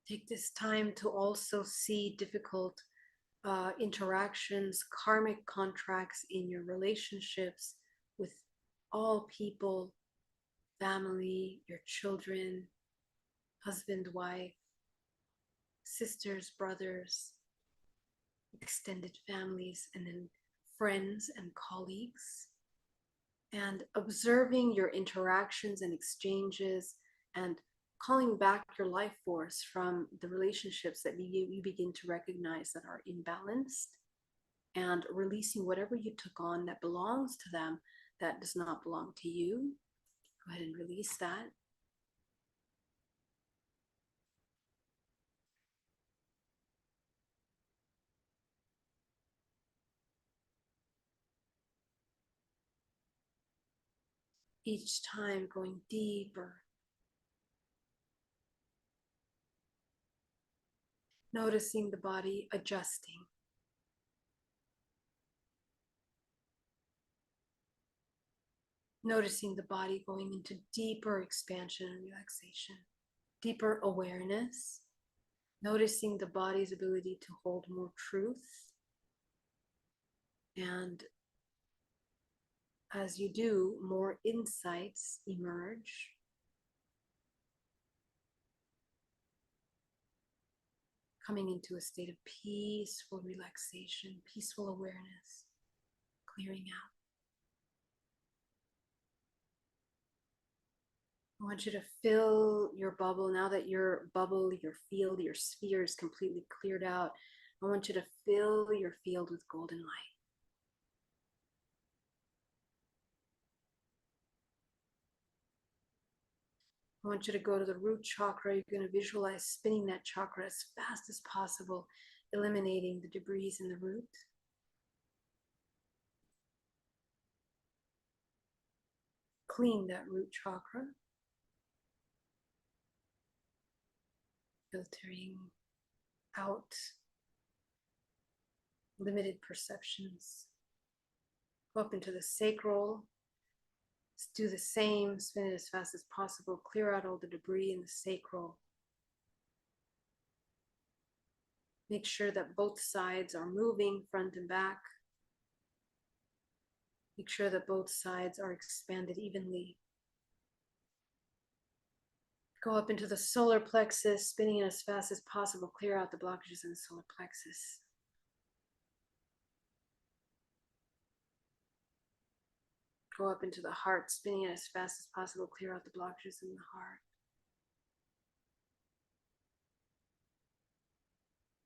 Take this time to also see difficult interactions, karmic contracts in your relationships with all people, family, your children, husband, wife, sisters, brothers, extended families, and then friends and colleagues. And observing your interactions and exchanges and calling back your life force from the relationships that you begin to recognize that are imbalanced, and releasing whatever you took on that belongs to them that does not belong to you. Go ahead and release that. Each time going deeper. Noticing the body adjusting. Noticing the body going into deeper expansion and relaxation, deeper awareness. Noticing the body's ability to hold more truth. And as you do, more insights emerge. Coming into a state of peaceful relaxation, peaceful awareness, clearing out. I want you to fill your bubble. Now that your bubble, your field, your sphere is completely cleared out, I want you to fill your field with golden light. I want you to go to the root chakra. You're going to visualize spinning that chakra as fast as possible, eliminating the debris in the root. Clean that root chakra, filtering out limited perceptions. Go up into the sacral. Let's do the same, spin it as fast as possible, clear out all the debris in the sacral. Make sure that both sides are moving, front and back. Make sure that both sides are expanded evenly. Go up into the solar plexus, spinning it as fast as possible, clear out the blockages in the solar plexus. Go up into the heart, spinning it as fast as possible, clear out the blockages in the heart.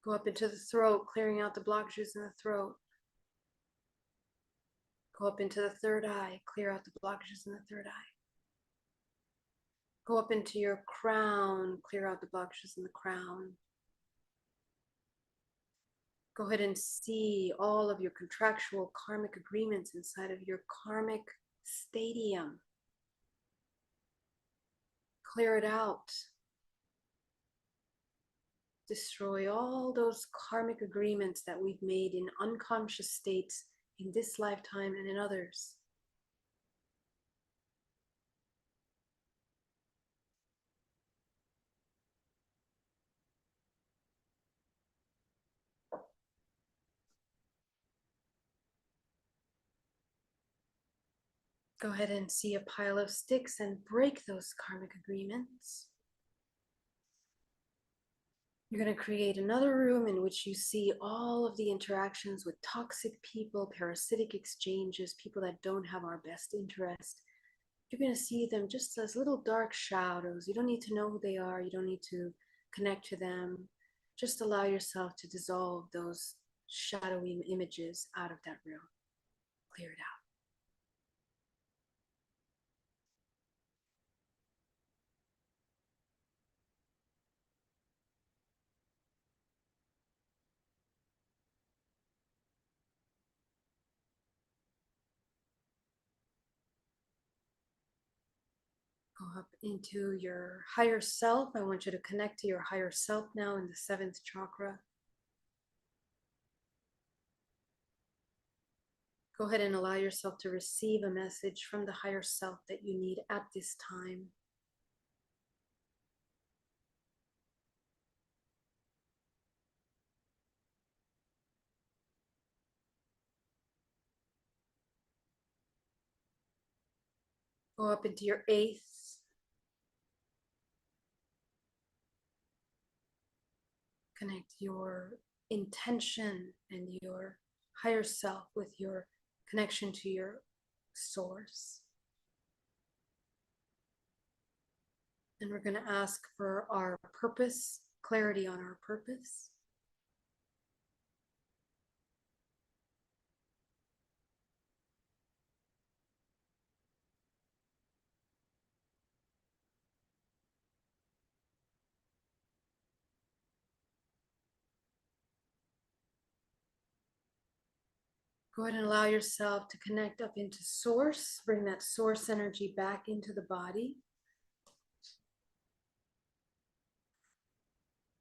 Go up into the throat, clearing out the blockages in the throat. Go up into the third eye, clear out the blockages in the third eye. Go up into your crown, clear out the blockages in the crown. Go ahead and see all of your contractual karmic agreements inside of your karmic stadium. Clear it out. Destroy all those karmic agreements that we've made in unconscious states in this lifetime and in others. Go ahead and see a pile of sticks and break those karmic agreements. You're going to create another room in which you see all of the interactions with toxic people, parasitic exchanges, people that don't have our best interest. You're going to see them just as little dark shadows. You don't need to know who they are. You don't need to connect to them. Just allow yourself to dissolve those shadowy images out of that room. Clear it out. Go up into your higher self. I want you to connect to your higher self now in the 7th chakra. Go ahead and allow yourself to receive a message from the higher self that you need at this time. Go up into your eighth. Connect your intention and your higher self with your connection to your source. And we're going to ask for our purpose, clarity on our purpose. Go ahead and allow yourself to connect up into source. Bring that source energy back into the body.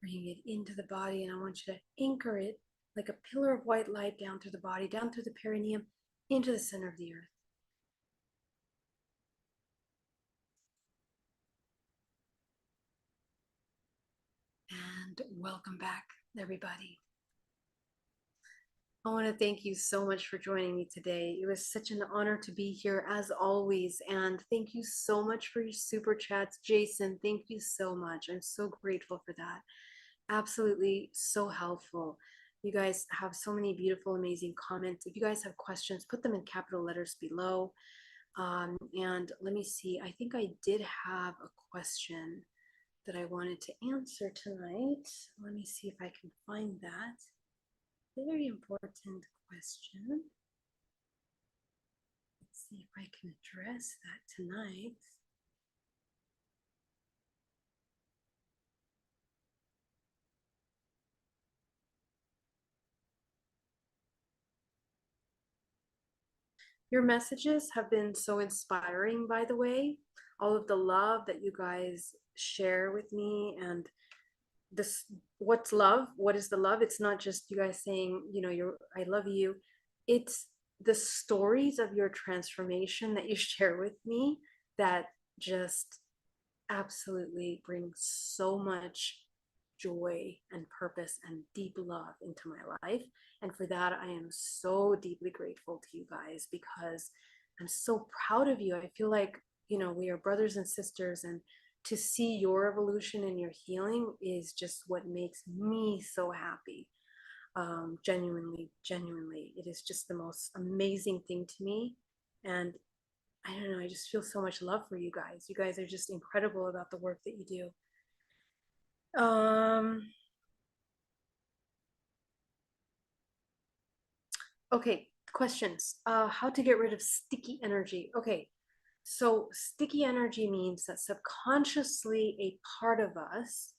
Bring it into the body, and I want you to anchor it like a pillar of white light down through the body, down through the perineum, into the center of the earth. And welcome back, everybody. I want to thank you so much for joining me today. It was such an honor to be here as always. And thank you so much for your super chats. Jason, thank you so much. I'm so grateful for that. Absolutely so helpful. You guys have so many beautiful, amazing comments. If you guys have questions, put them in capital letters below. And let me see, I think I did have a question that I wanted to answer tonight. Let me see if I can find that. Very important question. Let's see if I can address that tonight. Your messages have been so inspiring, by the way. All of the love that you guys share with me, and this, what's love? What is the love? It's not just you guys saying, you know, I love you. It's the stories of your transformation that you share with me that just absolutely brings so much joy and purpose and deep love into my life. And for that, I am so deeply grateful to you guys, because I'm so proud of you. I feel like, you know, we are brothers and sisters, and to see your evolution and your healing is just what makes me so happy. Genuinely, it is just the most amazing thing to me. And I don't know, I just feel so much love for you guys. You guys are just incredible about the work that you do. Okay, questions. How to get rid of sticky energy. Okay, so sticky energy means that subconsciously a part of us,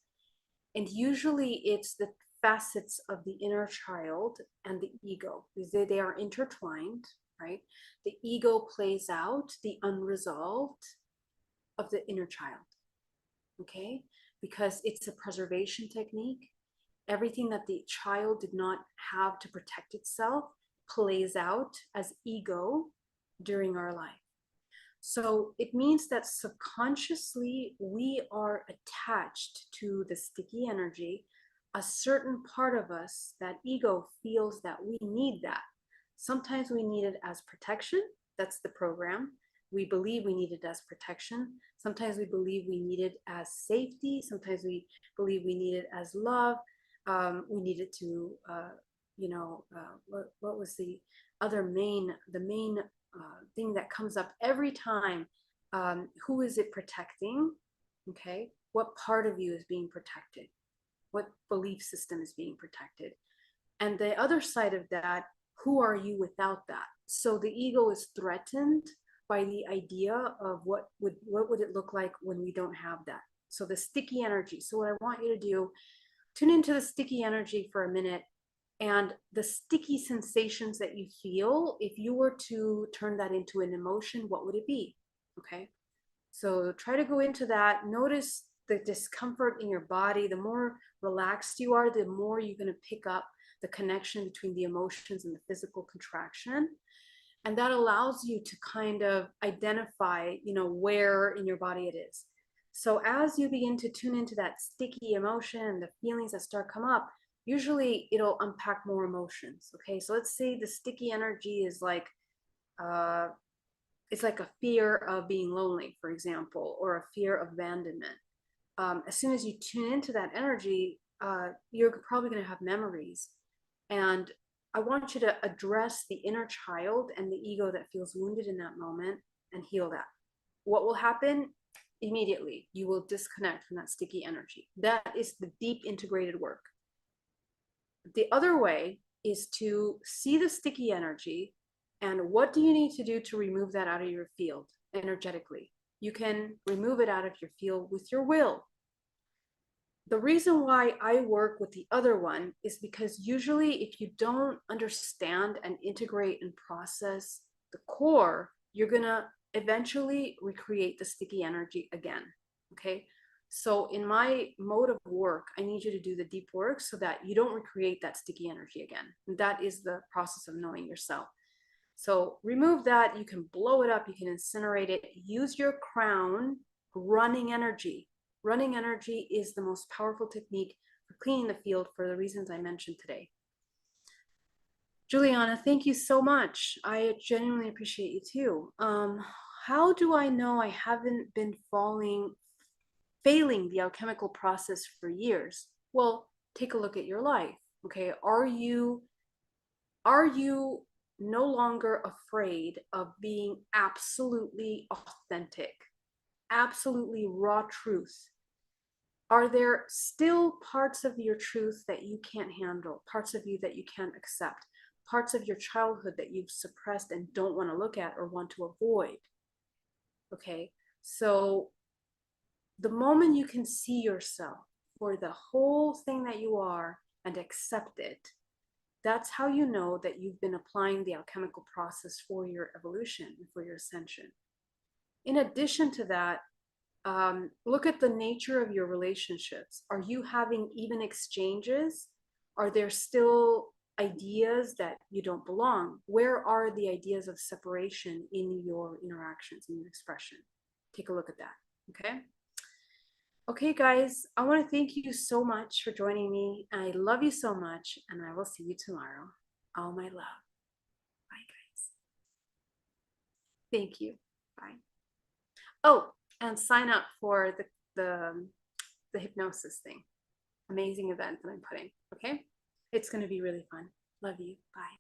and usually it's the facets of the inner child and the ego, because they are intertwined, right? The ego plays out the unresolved of the inner child, okay? Because it's a preservation technique. Everything that the child did not have to protect itself plays out as ego during our life. So it means that subconsciously we are attached to the sticky energy. A certain part of us, that ego, feels that we need that. Sometimes we need it as protection. That's the program. We believe we need it as protection. Sometimes we believe we need it as safety. Sometimes we believe we need it as love. We need it to, what was the main thing that comes up every time? Who is it protecting? Okay, what part of you is being protected? What belief system is being protected? And the other side of that, who are you without that? So the ego is threatened by the idea of what would it look like when we don't have that. So the sticky energy. So what I want you to do, tune into the sticky energy for a minute, and the sticky sensations that you feel. If you were to turn that into an emotion, what would it be? Okay, so try to go into that. Notice the discomfort in your body. The more relaxed you are, the more you're going to pick up the connection between the emotions and the physical contraction. And that allows you to kind of identify, you know, where in your body it is. So as you begin to tune into that sticky emotion, the feelings that start come up, usually it'll unpack more emotions. Okay, so let's say the sticky energy is like it's like a fear of being lonely, for example, or a fear of abandonment. As soon as you tune into that energy, you're probably going to have memories. And I want you to address the inner child and the ego that feels wounded in that moment and heal that. What will happen? Immediately, you will disconnect from that sticky energy. That is the deep integrated work. The other way is to see the sticky energy and what do you need to do to remove that out of your field energetically? You can remove it out of your field with your will. The reason why I work with the other one is because usually if you don't understand and integrate and process the core, you're going to eventually recreate the sticky energy again. Okay. So in my mode of work, I need you to do the deep work so that you don't recreate that sticky energy again. And that is the process of knowing yourself. So remove that. You can blow it up. You can incinerate it. Use your crown running energy. Running energy is the most powerful technique for cleaning the field for the reasons I mentioned today. Juliana, thank you so much. I genuinely appreciate you too. How do I know I haven't been failing the alchemical process for years? Well, take a look at your life. Okay, are you no longer afraid of being absolutely authentic, absolutely raw truth? Are there still parts of your truth that you can't handle, parts of you that you can't accept, parts of your childhood that you've suppressed and don't want to look at or want to avoid? Okay, so the moment you can see yourself for the whole thing that you are and accept it, that's how you know that you've been applying the alchemical process for your evolution, for your ascension. In addition to that, look at the nature of your relationships. Are you having even exchanges? Are there still ideas that you don't belong? Where are the ideas of separation in your interactions, in your expression? Take a look at that, okay? Okay, guys, I want to thank you so much for joining me. I love you so much, and I will see you tomorrow. All my love. Bye, guys. Thank you. Bye. Oh, and sign up for the hypnosis thing. Amazing event that I'm putting. Okay, it's going to be really fun. Love you. Bye.